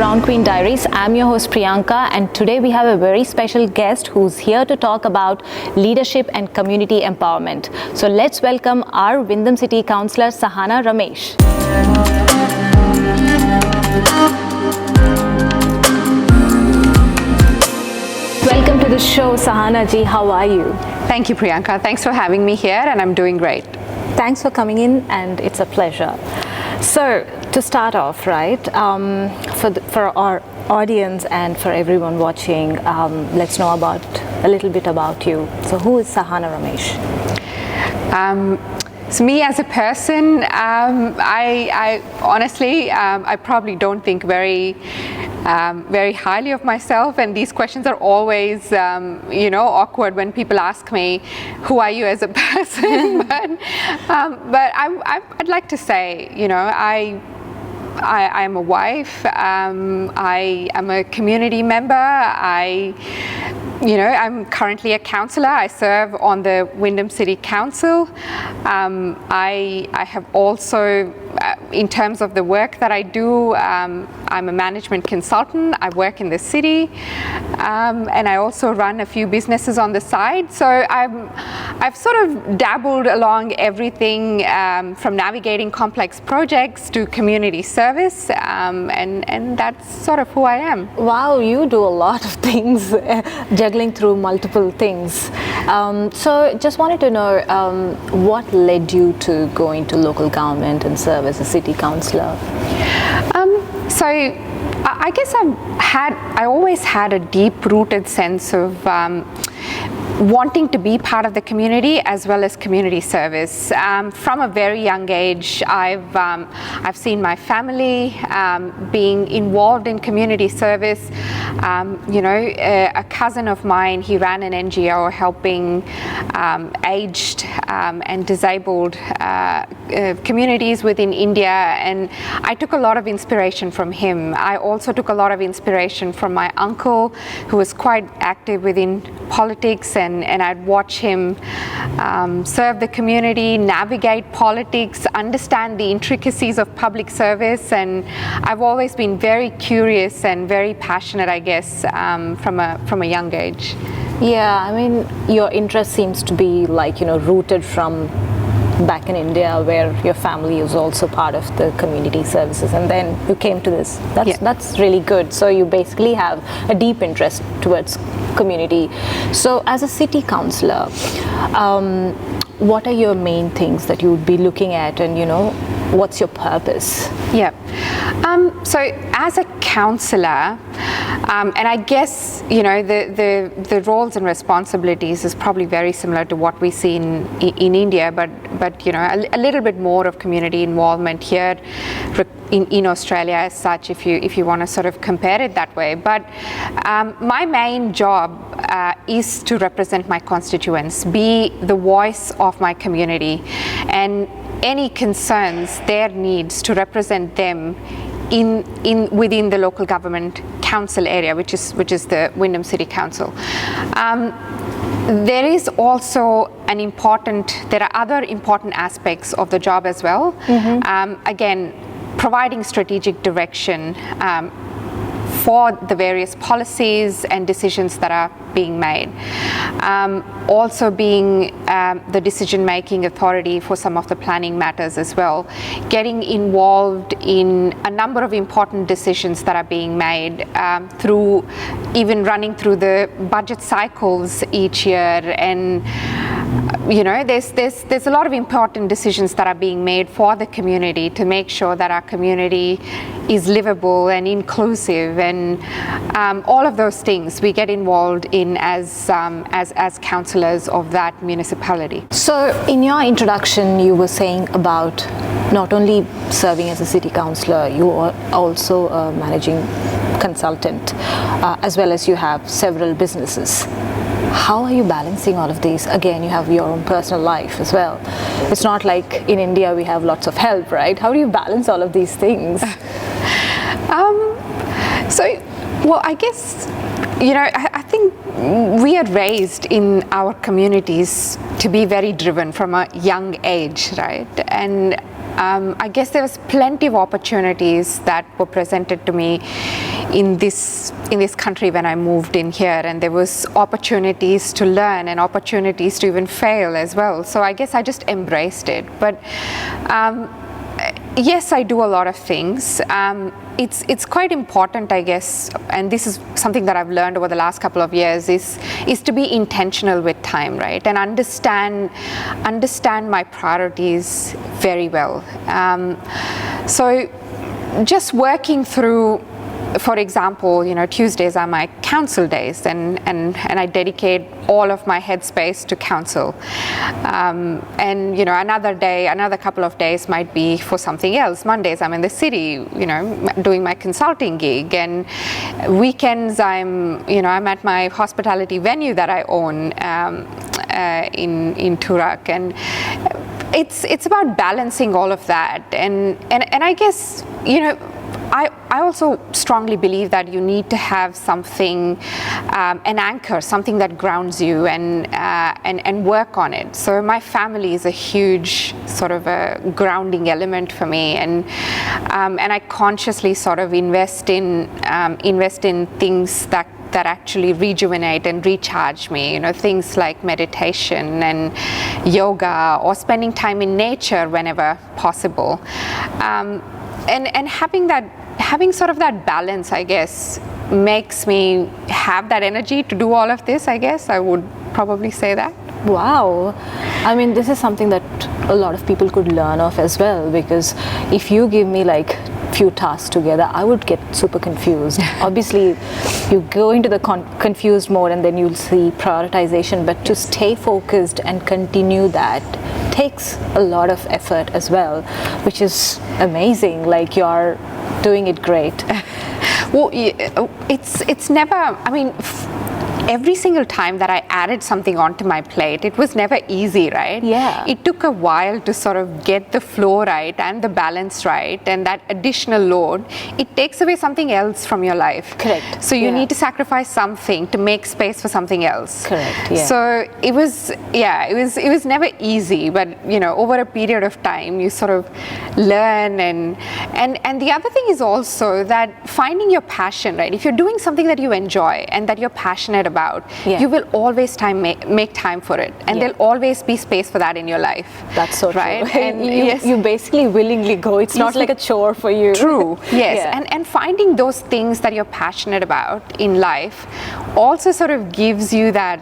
Town Queen Diaries. I'm your host Priyanka, and today we have a very special guest who's here to talk about leadership and community empowerment. So let's welcome our Wyndham City Councillor Sahana Ramesh. Welcome to the show, Sahana ji. How are you? Thank you, Priyanka. Thanks for having me here, and I'm doing great. Thanks for coming in, and it's a pleasure. So, to start off, right, for our audience and for everyone watching, let's know a little bit about you. So, who is Sahana Ramesh? So me as a person, I honestly, I probably don't think very highly of myself, and these questions are always, awkward when people ask me, "Who are you as a person?" but I'd like to say, I'm a wife. I am a community member. I'm currently a councillor. I serve on the Wyndham City Council. I have also, in terms of the work that I do, I'm a management consultant. I work in the city, and I also run a few businesses on the side. So I've sort of dabbled along everything from navigating complex projects to community service, and that's sort of who I am. Wow, you do a lot of things, juggling through multiple things. So just wanted to know what led you to go into local government and serve as a city councillor? So I guess I always had a deep-rooted sense of wanting to be part of the community as well as community service. From a very young age, I've seen my family being involved in community service. A cousin of mine, he ran an NGO helping aged and disabled communities within India, and I took a lot of inspiration from him. I also took a lot of inspiration from my uncle, who was quite active within politics, and I'd watch him serve the community, navigate politics, understand the intricacies of public service, and I've always been very curious and very passionate, I guess, from a young age. Yeah, I mean, your interest seems to be rooted from back in India, where your family is also part of the community services, and then you came to this. That's really good. So you basically have a deep interest towards community. So as a city councillor, what are your main things that you would be looking at, and what's your purpose? Yeah. So as a councillor, and I guess the roles and responsibilities is probably very similar to what we see in India, but a little bit more of community involvement here in Australia as such, if you want to sort of compare it that way. But my main job is to represent my constituents, be the voice of my community, and any concerns, their needs, to represent them within the local government council area, which is the Wyndham City Council. There is also there are other important aspects of the job as well. Mm-hmm. Again, providing strategic direction for the various policies and decisions that are being made. Also being the decision-making authority for some of the planning matters as well. Getting involved in a number of important decisions that are being made through even running through the budget cycles each year, and there's a lot of important decisions that are being made for the community to make sure that our community is livable and inclusive, and all of those things we get involved in as councillors of that municipality. So in your introduction, you were saying about not only serving as a city councillor, you are also a managing consultant, as well as you have several businesses. How are you balancing all of these? Again, you have your own personal life as well. It's not like in India we have lots of help, right? How do you balance all of these things? I guess, I think we are raised in our communities to be very driven from a young age, right? And I guess there was plenty of opportunities that were presented to me in this country when I moved in here, and there was opportunities to learn and opportunities to even fail as well. So I guess I just embraced it. But yes, I do a lot of things. It's quite important, I guess, and this is something that I've learned over the last couple of years, is to be intentional with time, right? And understand my priorities very well. So just working through, for example, Tuesdays are my council days, and I dedicate all of my headspace to council. And another couple of days might be for something else. Mondays I'm in the city, doing my consulting gig, and weekends I'm at my hospitality venue that I own in Turak, and it's about balancing all of that, and I guess I also strongly believe that you need to have something, an anchor, something that grounds you, and work on it. So my family is a huge sort of a grounding element for me, and I consciously sort of invest in things that actually rejuvenate and recharge me. Things like meditation and yoga, or spending time in nature whenever possible. And having sort of that balance, I guess, makes me have that energy to do all of this, I guess. I would probably say that. Wow. I mean, this is something that a lot of people could learn of as well, because if you give me like few tasks together, I would get super confused. Obviously, you go into the confused mode and then you'll see prioritization, but to stay focused and continue that takes a lot of effort as well, which is amazing. Like, you're doing it great. Well, it's never, I mean, every single time that I added something onto my plate, it was never easy, right? Yeah. It took a while to sort of get the flow right and the balance right, and that additional load, it takes away something else from your life. Correct. So you need to sacrifice something to make space for something else. Correct. Yeah. So it was never easy, but over a period of time, you sort of learn, and the other thing is also that finding your passion, right? If you're doing something that you enjoy and that you're passionate about, you will always make time for it, and there'll always be space for that in your life. That's so right? True. And you basically willingly go. It's not like a chore for you. True. Yes. Yeah. And finding those things that you're passionate about in life also sort of gives you that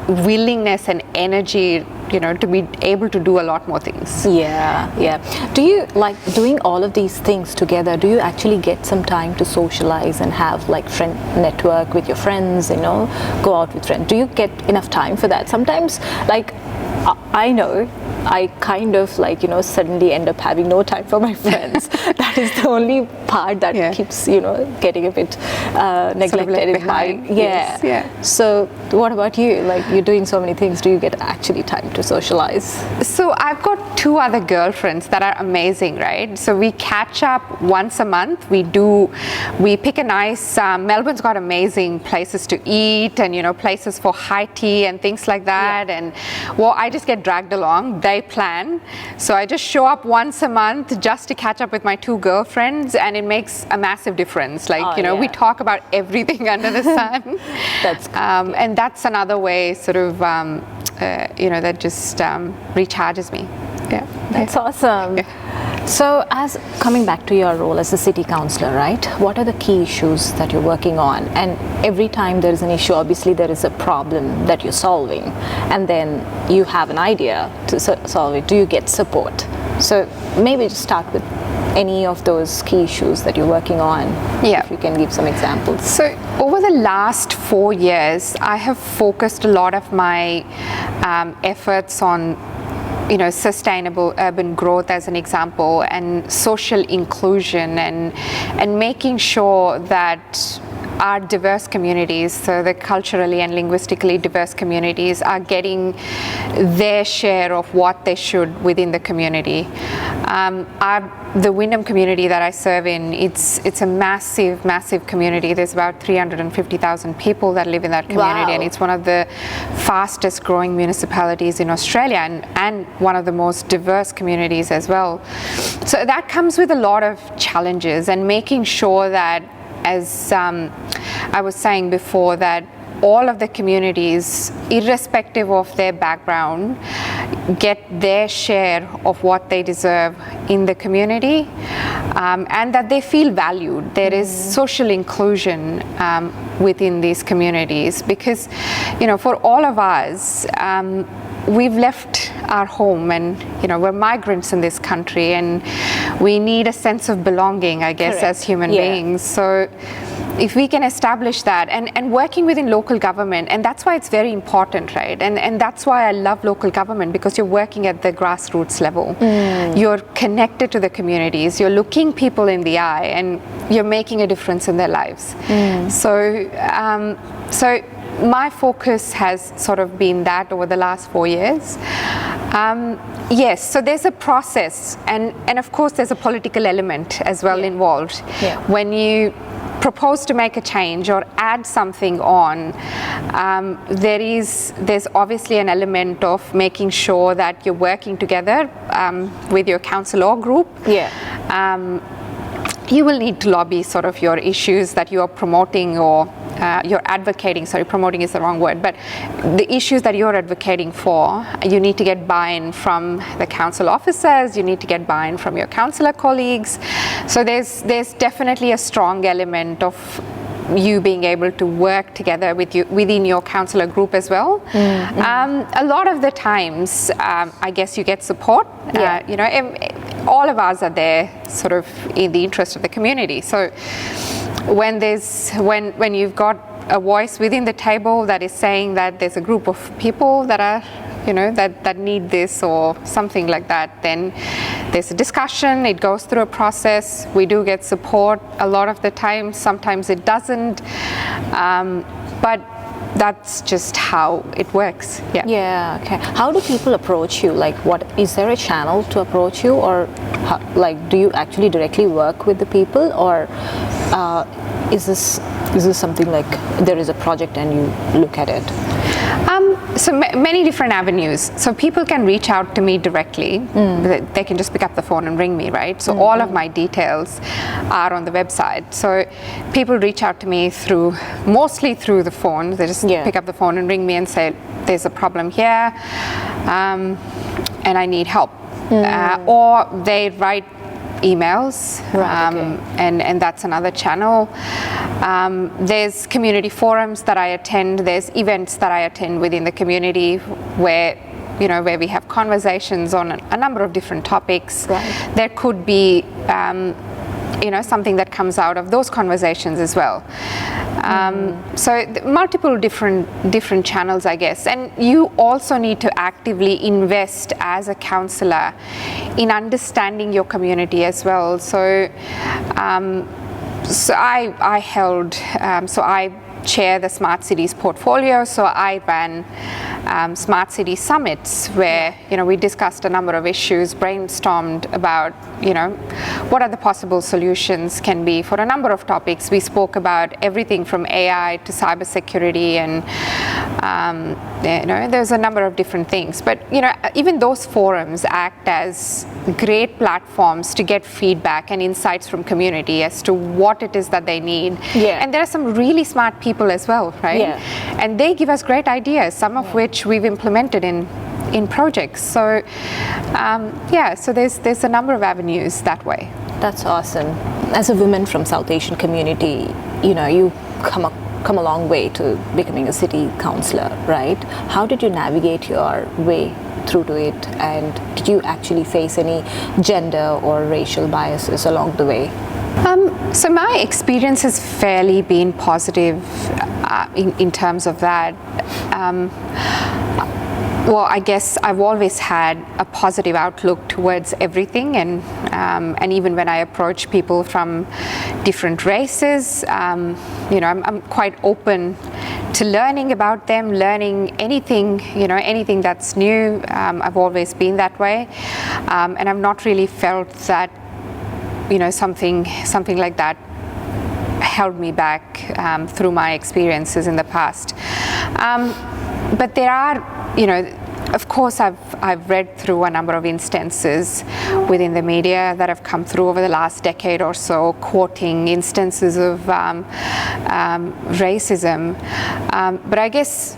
willingness and energy, to be able to do a lot more things. Yeah. Do you like doing all of these things together? Do you actually get some time to socialize and have like friend network with your friends, go out with friends? Do you get enough time for that? Sometimes, like, I know I kind of like, suddenly end up having no time for my friends. That is the only part that keeps, getting a bit neglected sort of in my, Yes. Yeah. So what about you? Like, you're doing so many things. Do you get actually time to socialize? So I've got 2 other girlfriends that are amazing, right? So we catch up once a month. We pick a nice, Melbourne's got amazing places to eat, and, places for high tea and things like that. Yeah. And I just get dragged along. They plan. So I just show up once a month just to catch up with my 2 girlfriends, and it makes a massive difference. Like, we talk about everything under the sun. That's good. And that's another way sort of, that just recharges me. Yeah. That's awesome. Yeah. So, as coming back to your role as a city councillor, right? What are the key issues that you're working on? And every time there is an issue, obviously there is a problem that you're solving, and then you have an idea to solve it. Do you get support? So maybe just start with any of those key issues that you're working on. Yeah. If you can give some examples. So over the last 4 years, I have focused a lot of my efforts on sustainable urban growth as an example, and social inclusion, and making sure that our diverse communities, so the culturally and linguistically diverse communities, are getting their share of what they should within the community. The Wyndham community that I serve in, it's a massive community. There's about 350,000 people that live in that community. Wow. And it's one of the fastest growing municipalities in Australia, and one of the most diverse communities as well. So that comes with a lot of challenges, and making sure that, as I was saying before, that all of the communities, irrespective of their background, get their share of what they deserve in the community, and that they feel valued. There is social inclusion within these communities, because, you know, for all of us, we've left our home, and, you know, we're migrants in this country, and we need a sense of belonging, I guess, Correct. as human Yeah. beings. So if we can establish that, and working within local government, and that's why it's very important, right? And that's why I love local government, because you're working at the grassroots level. You're connected to the communities, you're looking people in the eye, and you're making a difference in their lives. So my focus has sort of been that over the last 4 years. Yes, so there's a process, and of course there's a political element as well involved. Yeah. When you propose to make a change or add something on, there's obviously an element of making sure that you're working together with your council or group. Yeah. You will need to lobby sort of your issues that you are promoting, or you're advocating. Sorry, promoting is the wrong word, but the issues that you're advocating for, you need to get buy-in from the council officers, you need to get buy-in from your councillor colleagues. So there's definitely a strong element of you being able to work together within your councillor group as well. A lot of the times, I guess you get support. Yeah. You know, all of us are there sort of in the interest of the community. So when you've got a voice within the table that is saying that there's a group of people that are, you know, that need this or something like that, then there's a discussion, it goes through a process, we do get support a lot of the time, sometimes it doesn't, but that's just how it works. Yeah, okay. How do people approach you? Like, what is there a channel to approach you, or like, do you actually directly work with the people, or is this something like there is a project and you look at it? So many different avenues. So people can reach out to me directly. They can just pick up the phone and ring me, right? So all of my details are on the website. So people reach out to me mostly through the phone. They just pick up the phone and ring me and say, there's a problem here, and I need help. Or they write emails, and that's another channel. There's community forums that I attend, there's events that I attend within the community where we have conversations on a number of different topics. Right. There could be something that comes out of those conversations as well. So multiple different channels, I guess. And you also need to actively invest as a councillor in understanding your community as well. So I chair the Smart Cities portfolio, so I ran Smart City Summits where we discussed a number of issues, brainstormed about what are the possible solutions can be for a number of topics. We spoke about everything from AI to cybersecurity, and there's a number of different things. But even those forums act as great platforms to get feedback and insights from community as to what it is that they need. And there are some really smart people as well, right? And they give us great ideas, some of which we've implemented in projects. So so there's a number of avenues that way. That's awesome. As a woman from South Asian community, you come a long way to becoming a city councillor, right? How did you navigate your way through to it, and did you actually face any gender or racial biases along the way? So my experience has fairly been positive in terms of that. Well, I guess I've always had a positive outlook towards everything, and even when I approach people from different races, I'm quite open to learning about them, learning anything, anything that's new. I've always been that way, and I've not really felt that, something like that held me back through my experiences in the past. But there are, of course, I've read through a number of instances within the media that have come through over the last decade or so, quoting instances of racism. But I guess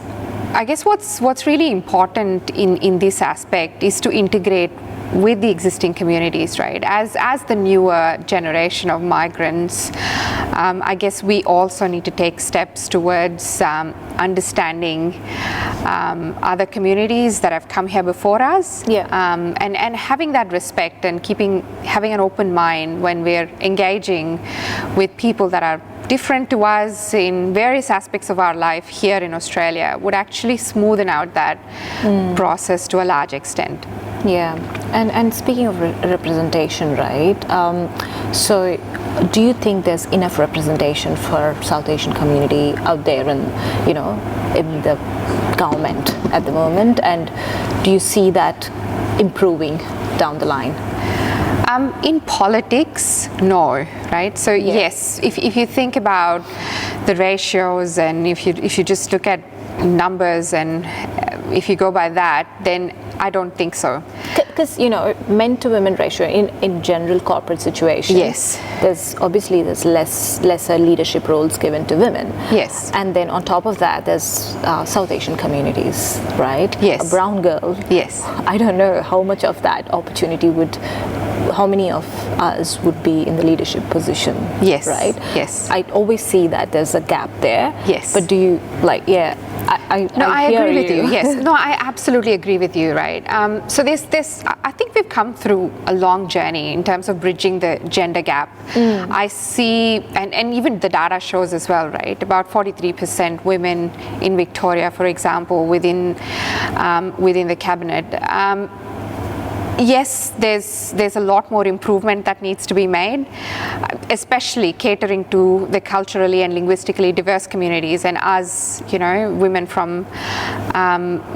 what's really important in this aspect is to integrate with the existing communities, right? As the newer generation of migrants, I guess we also need to take steps towards understanding other communities that have come here before us, and having that respect and having an open mind when we're engaging with people that are different to us in various aspects of our life here in Australia would actually smoothen out that process to a large extent. Yeah, and speaking of representation, right? So, do you think there's enough representation for South Asian community out there, in the government at the moment? And do you see that improving down the line? In politics, no, right? So yes, if you think about the ratios, and if you just look at numbers, and if you go by that, then I don't think so. Because men to women ratio in general corporate situations, yes, there's lesser leadership roles given to women. Yes. And then on top of that, there's South Asian communities, right? Yes. A brown girl. Yes. I don't know how much of that opportunity how many of us would be in the leadership position? Yes. Right? Yes. I always see that there's a gap there. Yes. But do you I agree with you. Yes. No, I absolutely agree with you, right? So there's I think we've come through a long journey in terms of bridging the gender gap. I see, and even the data shows as well, right? About 43% women in Victoria, for example, within the cabinet. Yes, there's a lot more improvement that needs to be made, especially catering to the culturally and linguistically diverse communities, and us, women from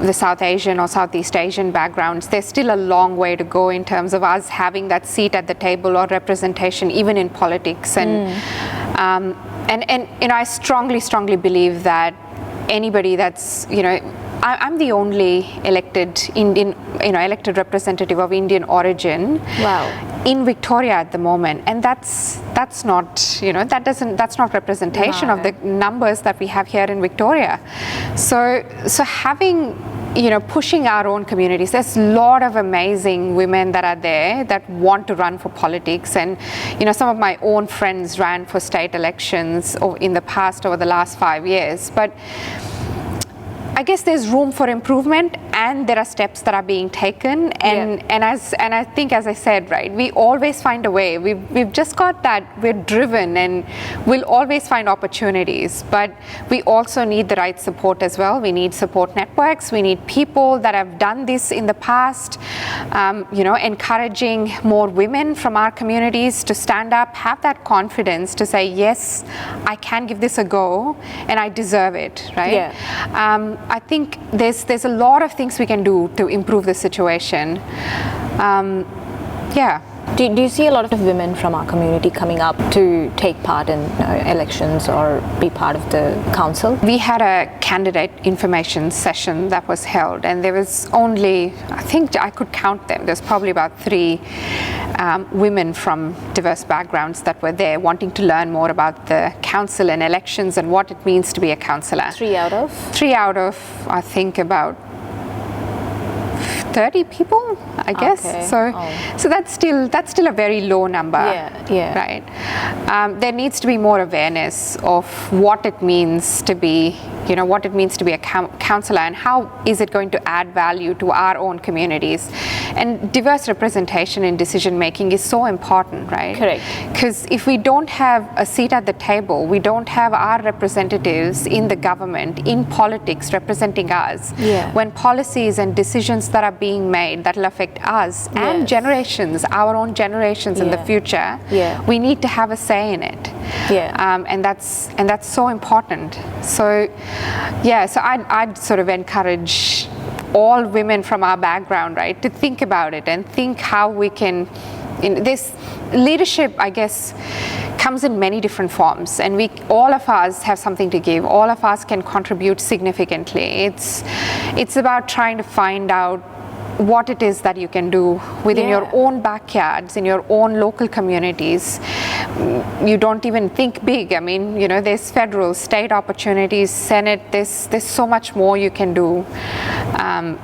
the South Asian or Southeast Asian backgrounds. There's still a long way to go in terms of us having that seat at the table or representation, even in politics. And I strongly believe that anybody that's, I'm the only elected representative of Indian origin. Wow. In Victoria at the moment, and that's not that's not representation of the numbers that we have here in Victoria. So having, pushing our own communities. There's a lot of amazing women that are there that want to run for politics, and some of my own friends ran for state elections in the past over the last 5 years, but I guess there's room for improvement, and there are steps that are being taken, and I think, as I said, right, we always find a way. We've just got that, we're driven, and we'll always find opportunities, but we also need the right support as well. We need support networks, we need people that have done this in the past, encouraging more women from our communities to stand up, have that confidence to say, yes, I can give this a go, and I deserve it, right? Yeah. I think there's a lot of things we can do to improve the situation. Do you see a lot of women from our community coming up to take part in elections or be part of the council? We had a candidate information session that was held, and there was only, I think I could count them, there's probably about 3 women from diverse backgrounds that were there wanting to learn more about the council and elections and what it means to be a councillor. 3 out of? 3 out of, I think, about 30 people, I guess. Okay. So that's still a very low number. Yeah. Right. There needs to be more awareness of what it means to be what it means to be a councillor and how is it going to add value to our own communities. And diverse representation in decision making is so important, right? Correct. Because if we don't have a seat at the table, we don't have our representatives in the government, in politics representing us, when policies and decisions that are being made that will affect us and generations, our own generations in the future, we need to have a say in it. And that's so important. So so I'd sort of encourage all women from our background, right, to think about it and think how we can, this leadership, I guess, comes in many different forms, and all of us have something to give. All of us can contribute significantly. It's about trying to find out what it is that you can do within your own backyards, in your own local communities. You don't even think big. I mean, there's federal, state opportunities, Senate, there's so much more you can do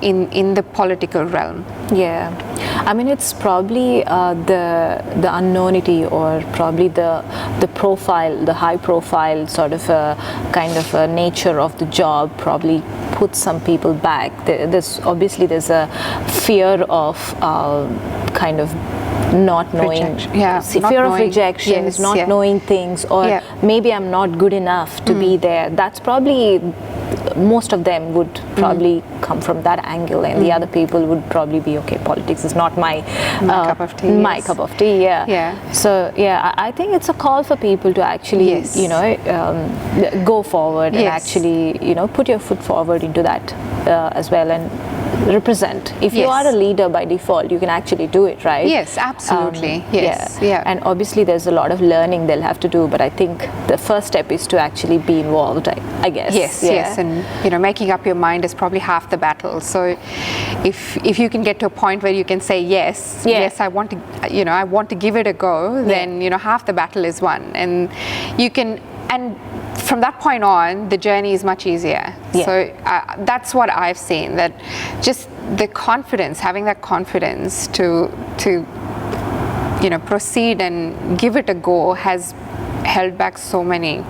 in the political realm. I mean, it's probably the unknownity, or probably the profile, the high profile sort of a kind of a nature of the job probably puts some people back. There's a fear of kind of not knowing, fear of rejection, not knowing things, or maybe I'm not good enough to be there. That's probably, most of them would probably come from that angle, and the other people would probably be, okay, politics is not my cup of tea. My cup of tea, So I think it's a call for people to actually, go forward and actually, put your foot forward into that as well, and represent. If you are a leader by default, you can actually do it, right? Yes, absolutely. And obviously there's a lot of learning they'll have to do, but I think the first step is to actually be involved, I guess. Yes, and making up your mind is probably half the battle. So if you can get to a point where you can say yes, I want to give it a go, then half the battle is won, and you can, and from that point on, the journey is much easier. So that's what I've seen, that just the confidence, having that confidence to proceed and give it a go has held back so many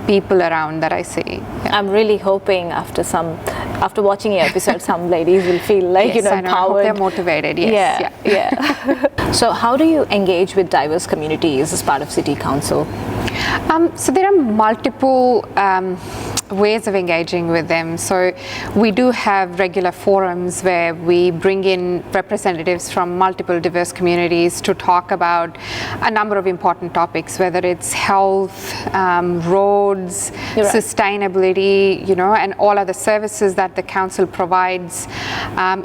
people around that I see. I'm really hoping after watching your episode, some ladies will feel like empowered. I hope they're motivated. So how do you engage with diverse communities as part of City Council? So there are multiple ways of engaging with them. So we do have regular forums where we bring in representatives from multiple diverse communities to talk about a number of important topics, whether it's health, roads, sustainability, and all other services that the council provides.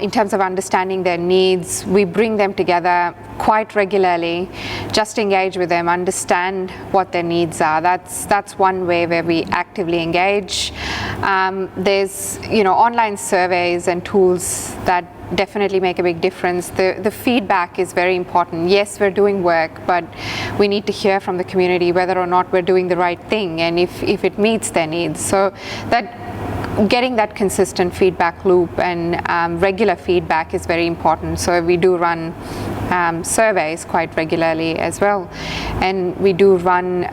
In terms of understanding their needs, we bring them together quite regularly, just engage with them, understand what their needs are. That's one way where we actively engage. There's online surveys and tools that definitely make a big difference. The feedback is very important. Yes, we're doing work, but we need to hear from the community whether or not we're doing the right thing, and if it meets their needs. So that getting that consistent feedback loop and regular feedback is very important. So we do run surveys quite regularly as well, and we do run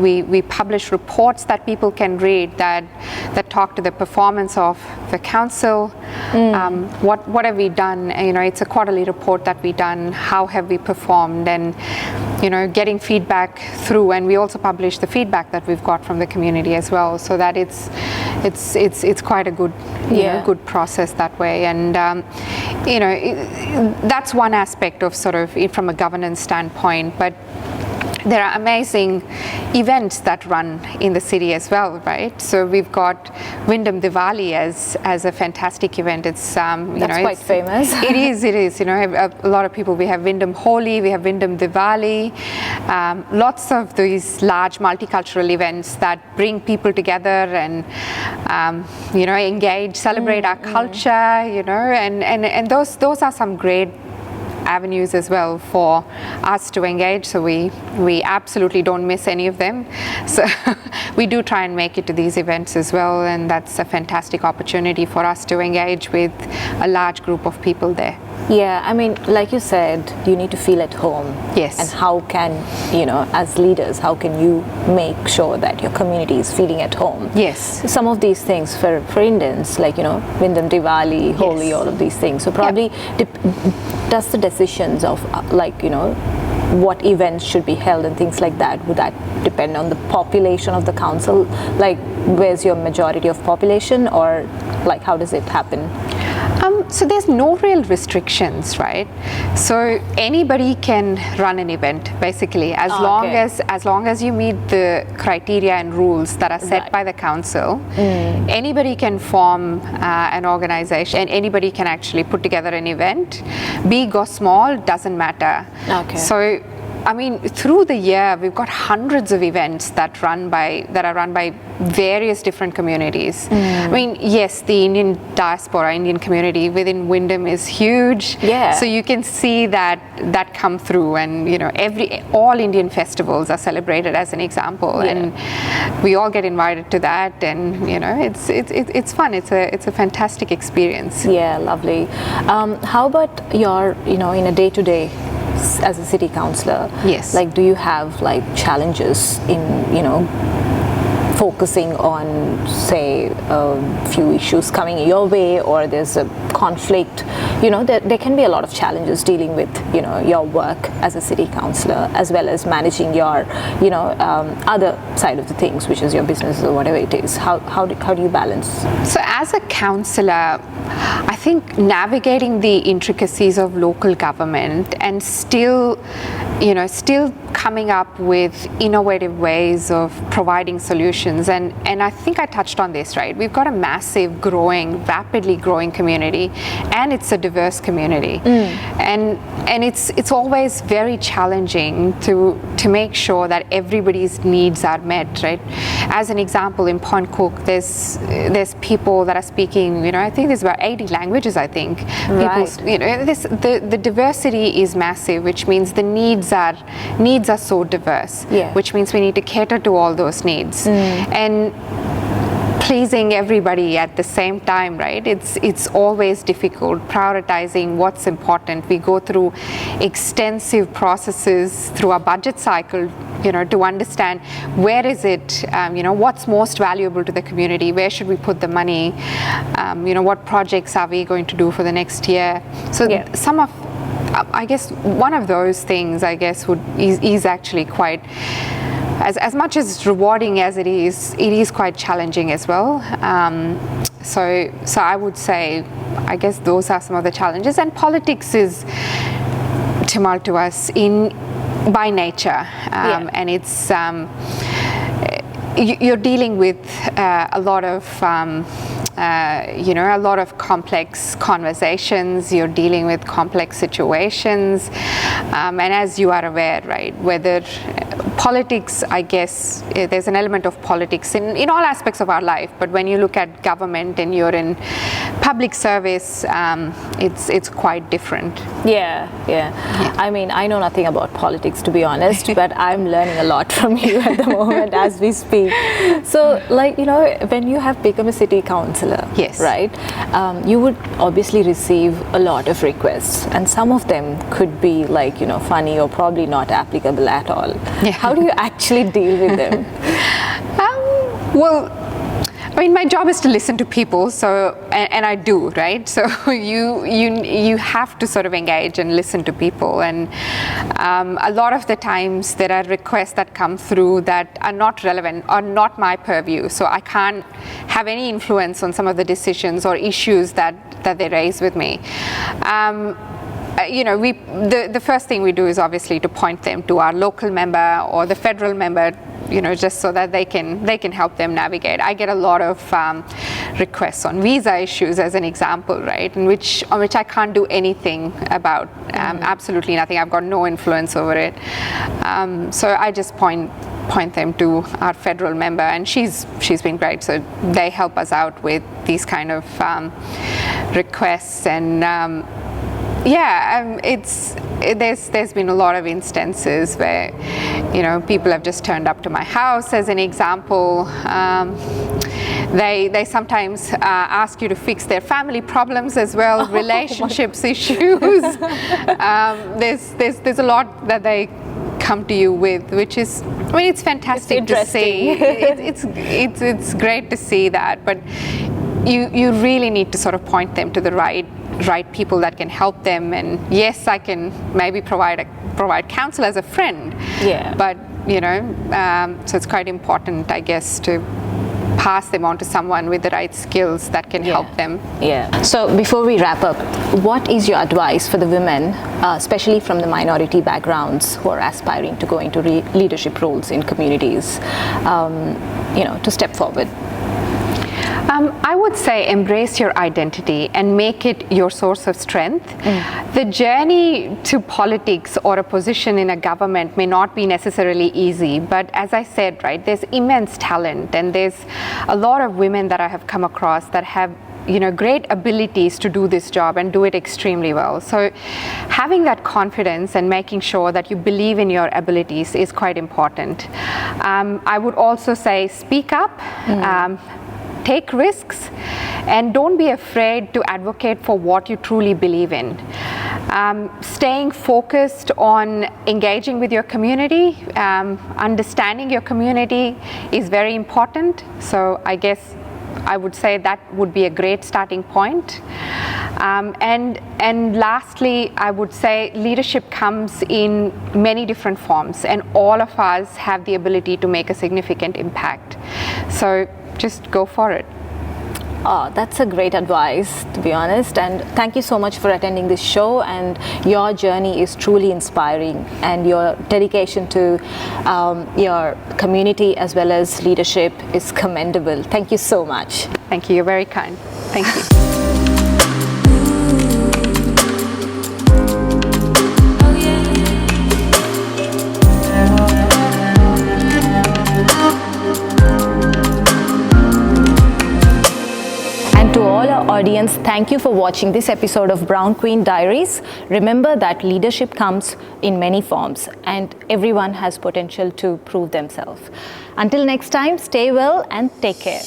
we publish reports that people can read that talk to the performance of the council. What have we done? It's a quarterly report that we done. How have we performed? And getting feedback through, and we also publish the feedback that we've got from the community as well, so that it's quite a good good process that way. And that's one aspect of sort of from a governance standpoint, but there are amazing events that run in the city as well, right? So we've got Wyndham Diwali as a fantastic event. It's that's quite famous. It is. A lot of people. We have Wyndham Holi, we have Wyndham Diwali, lots of these large multicultural events that bring people together and engage, celebrate our culture, and those are some great avenues as well for us to engage, so we absolutely don't miss any of them. So we do try and make it to these events as well, and that's a fantastic opportunity for us to engage with a large group of people there. Yeah, I mean, like you said, you need to feel at home. Yes. And how can, as leaders, how can you make sure that your community is feeling at home? Yes. Some of these things for Indians, like, Wyndham, Diwali, Holi, all of these things. So probably does the decisions of, what events should be held and things like that, would that depend on the population of the council? Like, where's your majority of population, or like how does it happen? So there's no real restrictions, right? So anybody can run an event, basically, as long as you meet the criteria and rules that are set by the council. Anybody can form an organization, and anybody can actually put together an event. Big or small, doesn't matter. Okay. So, I mean, through the year, we've got hundreds of events that are run by various different communities. I mean, yes, the Indian diaspora, Indian community within Wyndham is huge. Yeah. So you can see that come through, and all Indian festivals are celebrated as an example, and we all get invited to that, and it's fun. It's a fantastic experience. Yeah, lovely. How about your in a day-to-day as a city councillor? Yes. Like, do you have like challenges in focusing on, say, a few issues coming your way, or there's a conflict? There can be a lot of challenges dealing with your work as a city councillor, as well as managing your other side of the things, which is your business or whatever it is. How do you balance? So as a councillor, I think navigating the intricacies of local government and still coming up with innovative ways of providing solutions, and I think I touched on this, right? We've got a massive, rapidly growing community, and it's a diverse community, and it's always very challenging to make sure that everybody's needs are met, right? As an example, in Point Cook, there's people that are speaking, I think there's about 80 languages, I think. Right. The diversity is massive, which means the needs are so diverse, which means we need to cater to all those needs. And pleasing everybody at the same time, right? It's always difficult prioritizing what's important. We go through extensive processes through our budget cycle, to understand where is it, what's most valuable to the community, where should we put the money, what projects are we going to do for the next year. So some of, I guess, one of those things, I guess, is actually quite, as much as rewarding as it is quite challenging as well. So I would say, I guess those are some of the challenges. And politics is tumultuous by nature, and it's you're dealing with a lot of a lot of complex conversations. You're dealing with complex situations, and as you are aware, right, whether politics, I guess, there's an element of politics in all aspects of our life, but when you look at government and you're in public service, it's quite different. Yeah. I mean, I know nothing about politics, to be honest, but I'm learning a lot from you at the moment as we speak. So, like, when you have become a city councillor, yes, right, you would obviously receive a lot of requests, and some of them could be like, funny or probably not applicable at all. Yeah. How do you actually deal with them? Well, I mean, my job is to listen to people, so and I do, right? So you have to sort of engage and listen to people, and a lot of the times there are requests that come through that are not relevant or not my purview, so I can't have any influence on some of the decisions or issues that they raise with me. The first thing we do is obviously to point them to our local member or the federal member, just so that they can help them navigate. I get a lot of requests on visa issues, as an example, right, on which I can't do anything about, absolutely nothing. I've got no influence over it. So I just point them to our federal member, and she's been great. So they help us out with these kind of requests, and there's been a lot of instances where people have just turned up to my house, as an example. They sometimes ask you to fix their family problems as well, relationships issues. There's a lot that they come to you with, which is, I mean, it's fantastic to see. It's great to see that, but you really need to sort of point them to the right people that can help them. And yes, I can maybe provide counsel as a friend, but so it's quite important, I guess, to pass them on to someone with the right skills that can help them. So before we wrap up, what is your advice for the women, especially from the minority backgrounds, who are aspiring to go into leadership roles in communities, to step forward? I would say embrace your identity and make it your source of strength. The journey to politics or a position in a government may not be necessarily easy, but as I said, right, there's immense talent, and there's a lot of women that I have come across that have great abilities to do this job and do it extremely well. So having that confidence and making sure that you believe in your abilities is quite important. I would also say speak up. Take risks, and don't be afraid to advocate for what you truly believe in. Staying focused on engaging with your community, understanding your community is very important. So I guess I would say that would be a great starting point. And lastly, I would say leadership comes in many different forms, and all of us have the ability to make a significant impact. So just go for it. Oh, that's a great advice, to be honest. And thank you so much for attending this show. And your journey is truly inspiring, and your dedication to your community as well as leadership is commendable. Thank you so much. Thank you. You're very kind. Thank you. Audience, thank you for watching this episode of Brown Queen Diaries. Remember that leadership comes in many forms, and everyone has potential to prove themselves. Until next time, stay well and take care.